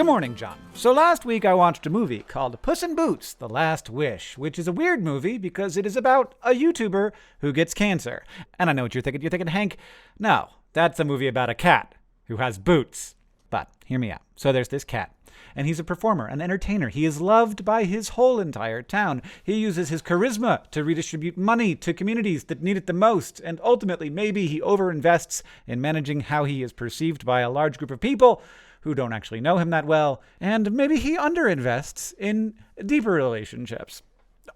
Good morning, John. So last week I watched a movie called Puss in Boots: The Last Wish, which is a weird movie because it is about a YouTuber who gets cancer. And I know what you're thinking. You're thinking, Hank, no, that's a movie about a cat who has boots. But hear me out. So there's this cat. And he's a performer, an entertainer. He is loved by his whole entire town. He uses his charisma to redistribute money to communities that need it the most. And ultimately, maybe he overinvests in managing how he is perceived by a large group of people who don't actually know him that well. And maybe he underinvests in deeper relationships.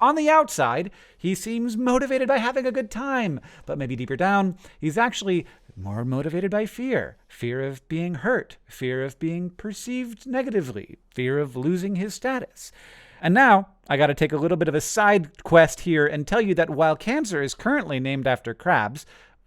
On the outside, he seems motivated by having a good time, but maybe deeper down, he's actually more motivated by fear. Fear of being hurt, fear of being perceived negatively, fear of losing his status. And now, I gotta take a little bit of a side quest here and tell you that while cancer is currently named after crabs,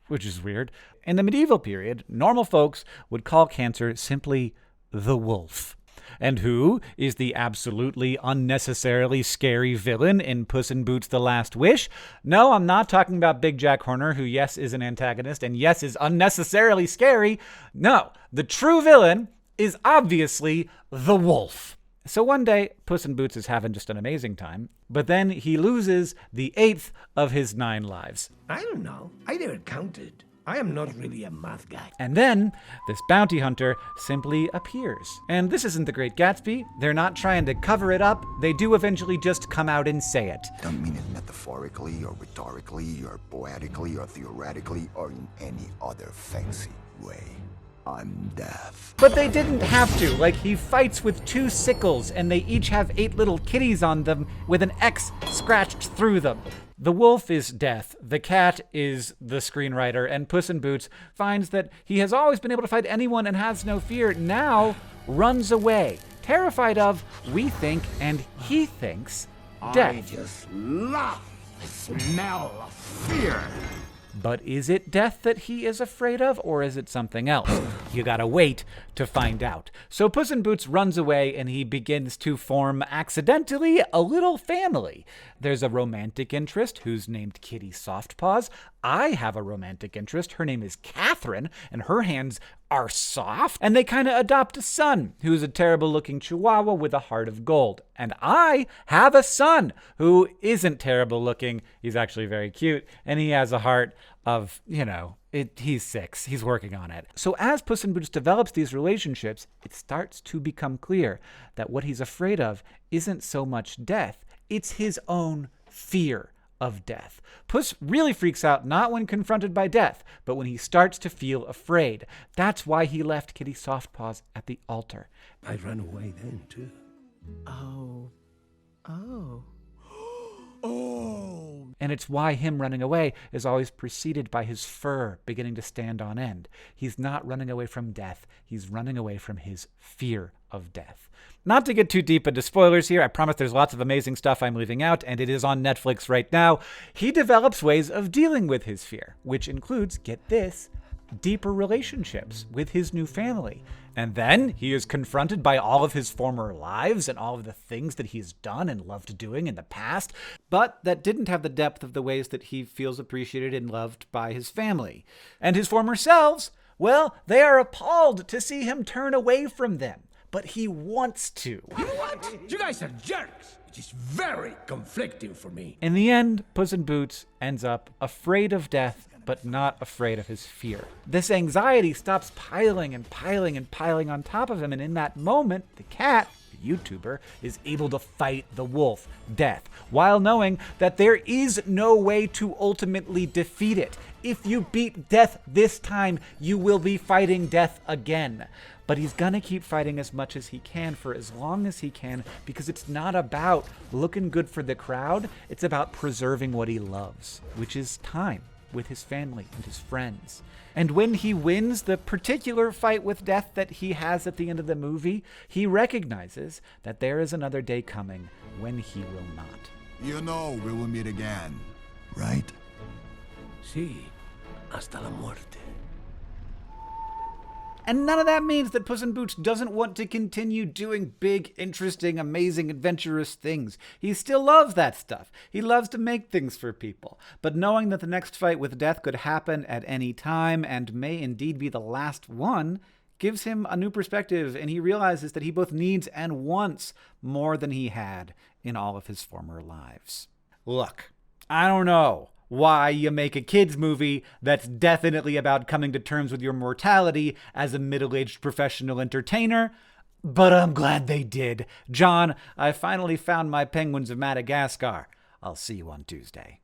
which is weird, in the medieval period, normal folks would call cancer simply the wolf. And who is the absolutely unnecessarily scary villain in Puss in Boots: The Last Wish? No, I'm not talking about Big Jack Horner, who yes is an antagonist and yes is unnecessarily scary. No, the true villain is obviously the wolf. So one day, Puss in Boots is having just an amazing time, but then he loses the 8th of his 9 lives. I don't know. I never counted. I am not really a math guy. And then this bounty hunter simply appears. And this isn't The Great Gatsby. They're not trying to cover it up. They do eventually just come out and say it. Don't mean it metaphorically or rhetorically or poetically or theoretically or in any other fancy way. I'm deaf. But they didn't have to. Like, he fights with 2 sickles and they each have 8 little kitties on them with an X scratched through them. The wolf is death, the cat is the screenwriter, and Puss in Boots finds that he has always been able to fight anyone and has no fear, now runs away, terrified of, we think, and he thinks, death. I just love the smell of fear. But is it death that he is afraid of, or is it something else? You gotta wait to find out. So Puss in Boots runs away and he begins to form, accidentally, a little family. There's a romantic interest who's named Kitty Softpaws. I have a romantic interest. Her name is Catherine, and her hands are soft. And they kind of adopt a son who's a terrible-looking chihuahua with a heart of gold. And I have a son who isn't terrible-looking. He's actually very cute, and he has a heart of, he's 6. He's working on it. So as Puss in Boots develops these relationships, it starts to become clear that what he's afraid of isn't so much death, it's his own fear of death. Puss really freaks out not when confronted by death, but when he starts to feel afraid. That's why he left Kitty Softpaws at the altar. I ran away then, too. Oh. And it's why him running away is always preceded by his fur beginning to stand on end. He's not running away from death. He's running away from his fear of death. Not to get too deep into spoilers here, I promise there's lots of amazing stuff I'm leaving out, and it is on Netflix right now. He develops ways of dealing with his fear, which includes, get this, deeper relationships with his new family. And then he is confronted by all of his former lives and all of the things that he's done and loved doing in the past, but that didn't have the depth of the ways that he feels appreciated and loved by his family. And his former selves, well, they are appalled to see him turn away from them. But he wants to. You know what? You guys are jerks. It is very conflicting for me. In the end, Puss in Boots ends up afraid of death, but not afraid of his fear. This anxiety stops piling and piling and piling on top of him, and in that moment, the cat, the YouTuber, is able to fight the wolf, death, while knowing that there is no way to ultimately defeat it. If you beat death this time, you will be fighting death again. But he's gonna keep fighting as much as he can for as long as he can, because it's not about looking good for the crowd. It's about preserving what he loves, which is time with his family and his friends. And when he wins the particular fight with death that he has at the end of the movie, he recognizes that there is another day coming when he will not. You know we will meet again, right? Sí, hasta la muerte. And none of that means that Puss in Boots doesn't want to continue doing big, interesting, amazing, adventurous things. He still loves that stuff. He loves to make things for people. But knowing that the next fight with death could happen at any time and may indeed be the last one gives him a new perspective, and he realizes that he both needs and wants more than he had in all of his former lives. Look, I don't know why you make a kids movie that's definitely about coming to terms with your mortality as a middle-aged professional entertainer, but I'm glad they did. John, I finally found my penguins of Madagascar. I'll see you on Tuesday.